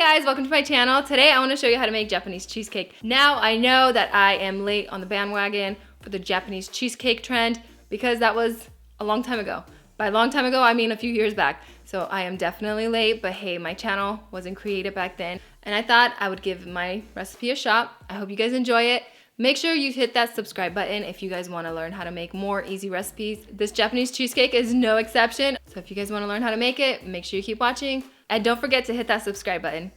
guys, welcome to my channel. Today I want to show you how to make Japanese cheesecake. Now I know that I am late on the bandwagon for the Japanese cheesecake trend because that was a long time ago. By a long time ago, I mean a few years back. So I am definitely late, but hey, my channel wasn't created back then. And I thought I would give my recipe a shot. I hope you guys enjoy it. Make sure you hit that subscribe button if you guys want to learn how to make more easy recipes. This Japanese cheesecake is no exception. So if you guys want to learn how to make it, make sure you keep watching. And don't forget to hit that subscribe button.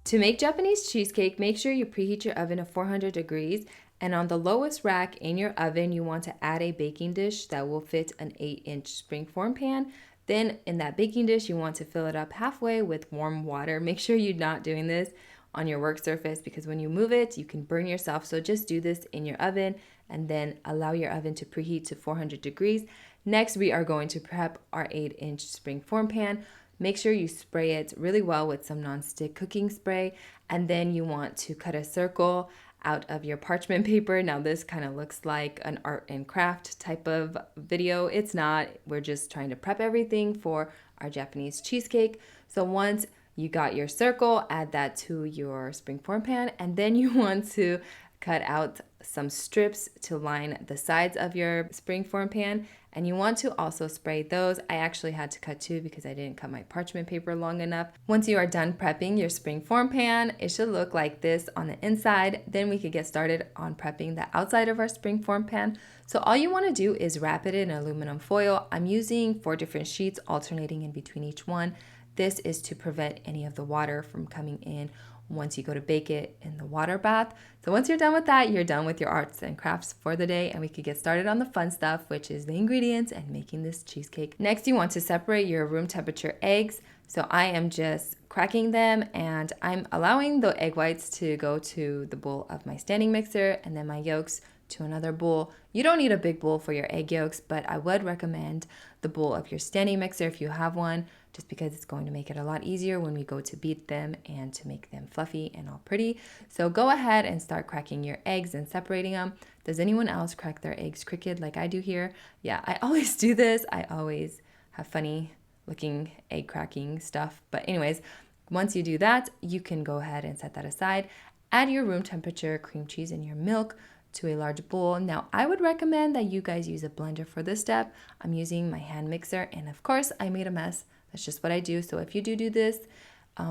To make Japanese cheesecake, make sure you preheat your oven to 400 degrees. And on the lowest rack in your oven, you want to add a baking dish that will fit an 8-inch springform pan. Then in that baking dish, you want to fill it up halfway with warm water. Make sure you're not doing this on your work surface because when you move it, you can burn yourself. So just do this in your oven and then allow your oven to preheat to 400 degrees. Next, we are going to prep our 8-inch springform pan. Make sure you spray it really well with some nonstick cooking spray. And then you want to cut a circle out of your parchment paper. Now this kind of looks like an art and craft type of video. It's not. We're just trying to prep everything for our Japanese cheesecake. So once you got your circle, add that to your springform pan, and then you want to cut out some strips to line the sides of your springform pan, and you want to also spray those. I actually had to cut two because I didn't cut my parchment paper long enough. Once you are done prepping your springform pan, it should look like this on the inside. Then we could get started on prepping the outside of our springform pan. So all you want to do is wrap it in aluminum foil. I'm using 4 different sheets alternating in between each one. This is to prevent any of the water from coming in once you go to bake it in the water bath. So once you're done with that, you're done with your arts and crafts for the day, and we could get started on the fun stuff, which is the ingredients and making this cheesecake. Next, you want to separate your room temperature eggs. So I am just cracking them, and I'm allowing the egg whites to go to the bowl of my standing mixer and then my yolks to another bowl. You don't need a big bowl for your egg yolks, but I would recommend the bowl of your standing mixer if you have one, just because it's going to make it a lot easier when we go to beat them and to make them fluffy and all pretty. So go ahead and start cracking your eggs and separating them. Does anyone else crack their eggs crooked like I do here? Yeah, I always do this. I always have funny looking egg cracking stuff. But anyways, once you do that, you can go ahead and set that aside. Add your room temperature cream cheese and your milk to a large bowl. Now, I would recommend that you guys use a blender for this step. I'm using my hand mixer, and of course, I made a mess. That's just what I do. So if you do this,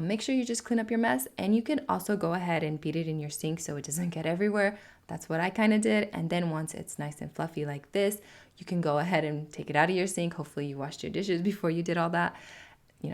make sure you just clean up your mess, and you can also go ahead and beat it in your sink so it doesn't get everywhere. That's what I kind of did. And then once it's nice and fluffy like this, you can go ahead and take it out of your sink. Hopefully you washed your dishes before you did all that.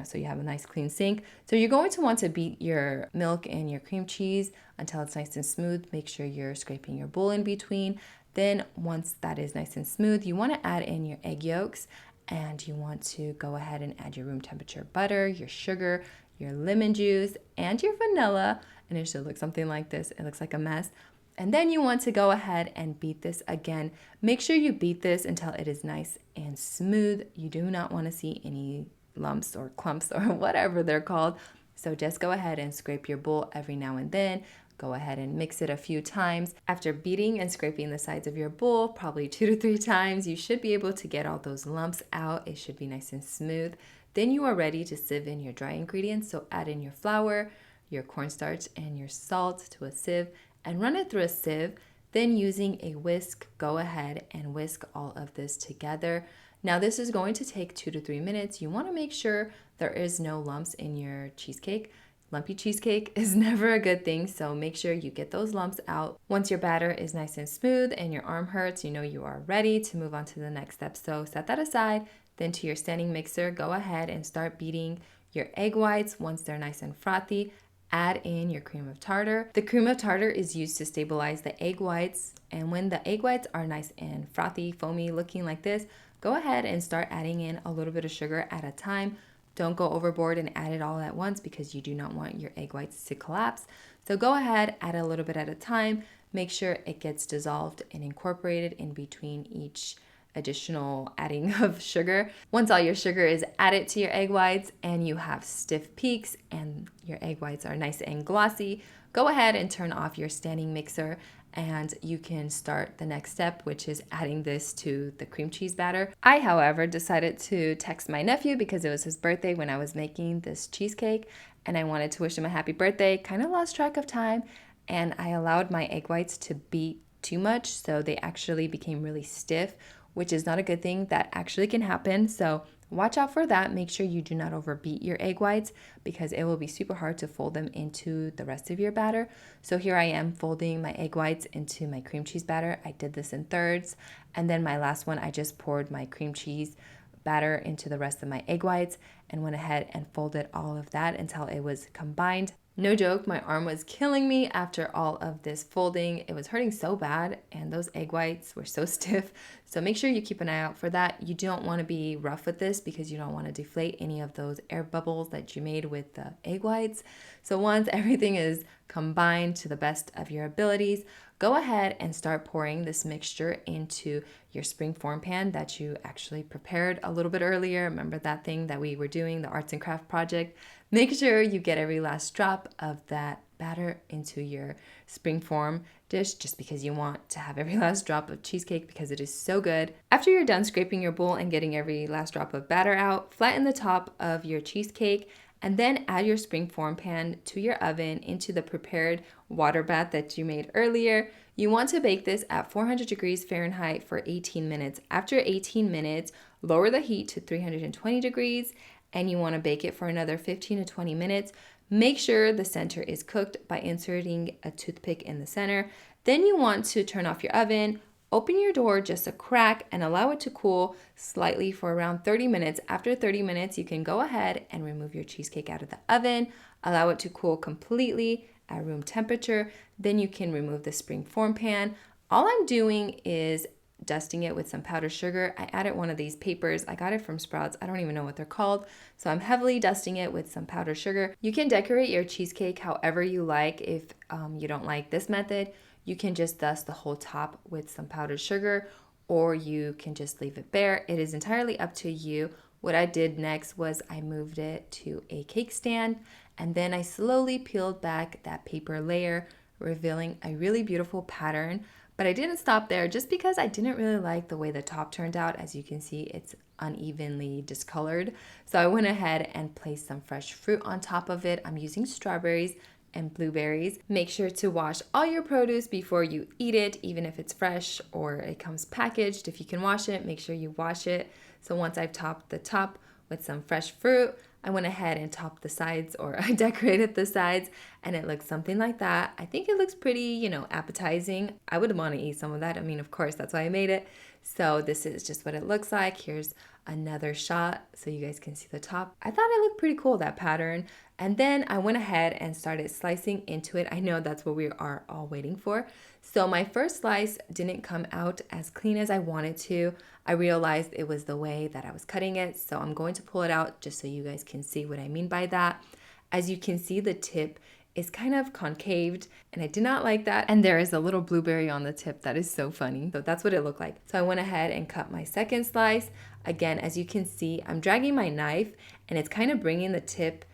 So you have a nice clean sink. So you're going to want to beat your milk and your cream cheese until it's nice and smooth. Make sure you're scraping your bowl in between. Then once that is nice and smooth, you want to add in your egg yolks, and you want to go ahead and add your room temperature butter, your sugar, your lemon juice, and your vanilla. And it should look something like this. It looks like a mess. And then you want to go ahead and beat this again. Make sure you beat this until it is nice and smooth. You do not want to see any lumps or clumps or whatever they're called. So just go ahead and scrape your bowl every now and then. Go ahead and mix it a few times. After beating and scraping the sides of your bowl, probably 2 to 3 times, you should be able to get all those lumps out. It should be nice and smooth. Then you are ready to sieve in your dry ingredients. So add in your flour, your cornstarch, and your salt to a sieve and run it through a sieve. Then using a whisk, go ahead and whisk all of this together. Now this is going to take 2 to 3 minutes. You want to make sure there is no lumps in your cheesecake. Lumpy cheesecake is never a good thing, so make sure you get those lumps out. Once your batter is nice and smooth and your arm hurts, you know you are ready to move on to the next step. So set that aside. Then to your standing mixer, go ahead and start beating your egg whites. Once they're nice and frothy, add in your cream of tartar. The cream of tartar is used to stabilize the egg whites, and when the egg whites are nice and frothy, foamy looking like this, go ahead and start adding in a little bit of sugar at a time. Don't go overboard and add it all at once because you do not want your egg whites to collapse. So go ahead, add a little bit at a time. Make sure it gets dissolved and incorporated in between each additional adding of sugar. Once all your sugar is added to your egg whites and you have stiff peaks and your egg whites are nice and glossy, go ahead and turn off your standing mixer and you can start the next step, which is adding this to the cream cheese batter. I, however, decided to text my nephew because it was his birthday when I was making this cheesecake, and I wanted to wish him a happy birthday. Kind of lost track of time, and I allowed my egg whites to beat too much, so they actually became really stiff, which is not a good thing. That actually can happen, so watch out for that. Make sure you do not overbeat your egg whites because it will be super hard to fold them into the rest of your batter. So here I am folding my egg whites into my cream cheese batter. I did this in thirds, and then my last one, I just poured my cream cheese batter into the rest of my egg whites and went ahead and folded all of that until it was combined. No joke, my arm was killing me after all of this folding. It was hurting so bad, and those egg whites were so stiff. So make sure you keep an eye out for that. You don't want to be rough with this because you don't want to deflate any of those air bubbles that you made with the egg whites. So once everything is combined to the best of your abilities, go ahead and start pouring this mixture into your springform pan that you actually prepared a little bit earlier. Remember that thing that we were doing, the arts and craft project? Make sure you get every last drop of that batter into your springform dish just because you want to have every last drop of cheesecake because it is so good. After you're done scraping your bowl and getting every last drop of batter out, flatten the top of your cheesecake and then add your springform pan to your oven into the prepared water bath that you made earlier. You want to bake this at 400 degrees Fahrenheit for 18 minutes. After 18 minutes, lower the heat to 320 degrees and you want to bake it for another 15 to 20 minutes. Make sure the center is cooked by inserting a toothpick in the center. Then you want to turn off your oven, open your door just a crack, and allow it to cool slightly for around 30 minutes. After 30 minutes, you can go ahead and remove your cheesecake out of the oven, allow it to cool completely at room temperature. Then you can remove the springform pan. All I'm doing is dusting it with some powdered sugar. I added one of these papers. I got it from Sprouts. I don't even know what they're called. So I'm heavily dusting it with some powdered sugar. You can decorate your cheesecake however you like. If you don't like this method, you can just dust the whole top with some powdered sugar, or you can just leave it bare. It is entirely up to you. What I did next was I moved it to a cake stand, and then I slowly peeled back that paper layer, revealing a really beautiful pattern. But I didn't stop there just because I didn't really like the way the top turned out. As you can see, it's unevenly discolored. So I went ahead and placed some fresh fruit on top of it. I'm using strawberries and blueberries. Make sure to wash all your produce before you eat it, even if it's fresh or it comes packaged. If you can wash it, make sure you wash it. So once I've topped the top with some fresh fruit, I went ahead and topped the sides, or I decorated the sides, and it looks something like that. I think it looks pretty, appetizing. I would want to eat some of that. I mean, of course, that's why I made it. So this is just what it looks like. Here's another shot so you guys can see the top. I thought it looked pretty cool, that pattern. And then I went ahead and started slicing into it. I know that's what we are all waiting for. So my first slice didn't come out as clean as I wanted to. I realized it was the way that I was cutting it. So I'm going to pull it out just so you guys can see what I mean by that. As you can see, the tip is kind of concaved, and I did not like that. And there is a little blueberry on the tip that is so funny. So that's what it looked like. So I went ahead and cut my second slice. Again, as you can see, I'm dragging my knife and it's kind of bringing the tip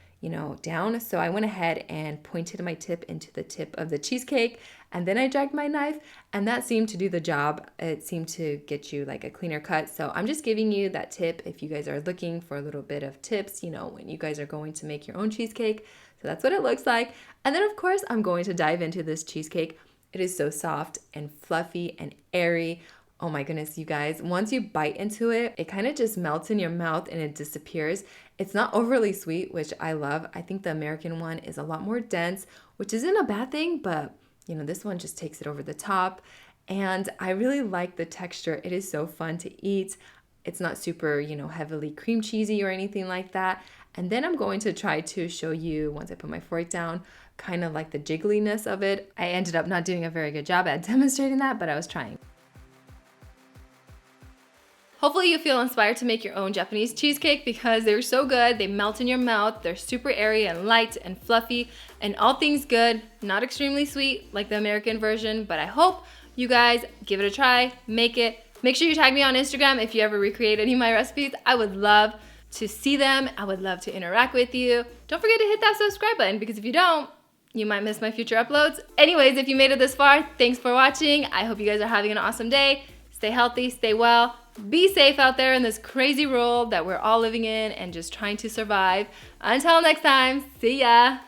down. So I went ahead and pointed my tip into the tip of the cheesecake, and then I dragged my knife, and that seemed to do the job. It seemed to get you like a cleaner cut. So I'm just giving you that tip if you guys are looking for a little bit of tips, when you guys are going to make your own cheesecake. So that's what it looks like. And then of course, I'm going to dive into this cheesecake. It is so soft and fluffy and airy. Oh my goodness, you guys, once you bite into it, it kind of just melts in your mouth and it disappears. It's not overly sweet, which I love. I think the American one is a lot more dense, which isn't a bad thing, but this one just takes it over the top. And I really like the texture. It is so fun to eat. It's not super, heavily cream cheesy or anything like that. And then I'm going to try to show you, once I put my fork down, kind of like the jiggliness of it. I ended up not doing a very good job at demonstrating that, but I was trying. Hopefully you feel inspired to make your own Japanese cheesecake because they're so good. They melt in your mouth. They're super airy and light and fluffy and all things good. Not extremely sweet like the American version, but I hope you guys give it a try, make it. Make sure you tag me on Instagram if you ever recreate any of my recipes. I would love to see them. I would love to interact with you. Don't forget to hit that subscribe button because if you don't, you might miss my future uploads. Anyways, if you made it this far, thanks for watching. I hope you guys are having an awesome day. Stay healthy, stay well, be safe out there in this crazy world that we're all living in and just trying to survive. Until next time, see ya.